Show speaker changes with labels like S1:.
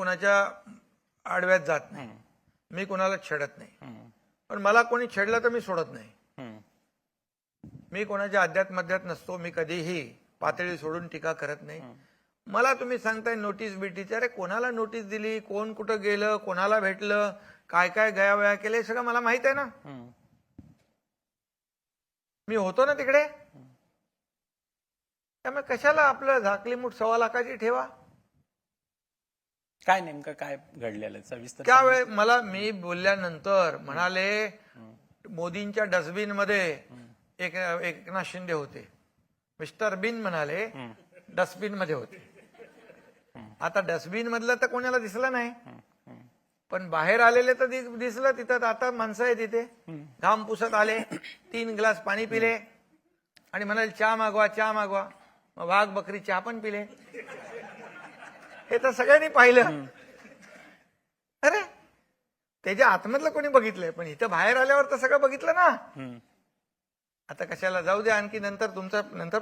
S1: कोणाच्या आडव्यात जात नाही, मी कोणाला छेडत नाही, पण मला कोणी छेडलं तर मी सोडत नाही. मी कोणाच्या अध्यात मध्यात नसतो. मी कधीही पातळी सोडून टीका करत नाही. मला तुम्ही सांगताय नोटीस बिटीची, अरे कोणाला नोटीस दिली, कोण कुठं गेलं, कोणाला भेटलं, काय काय गयावया केले, हे सगळं मला माहित आहे ना. मी होतो ना तिकडे. त्यामुळे कशाला आपलं झाकली मूठ 1.25 लाखाची ठेवा.
S2: काय नेमकं काय घडलेलं सविस्तर?
S1: त्यावेळी मला मी बोलल्यानंतर म्हणाले मोदींच्या डस्टबिन मध्ये एकनाथ शिंदे होते. मिस्टर बिन म्हणाले डस्टबिन मध्ये होते. आता डस्टबिन मधलं तर कोणाला दिसलं नाही, पण बाहेर आलेले तर दिसलं. तिथं आता माणसं आहे, तिथे घाम पुसत आले, 3 ग्लास पाणी पिले आणि म्हणाले चहा मागवा, चहा मागवा. मग वाघ बकरी चहा पण पिले. हे तर सगळ्यांनी पाहिलं. अरे त्याच्या आतमधलं कोणी बघितलंय, पण इथं बाहेर आल्यावर तर सगळं बघितलं ना. आता कशाला जाऊ द्या, आणखी नंतर तुमचं नंतर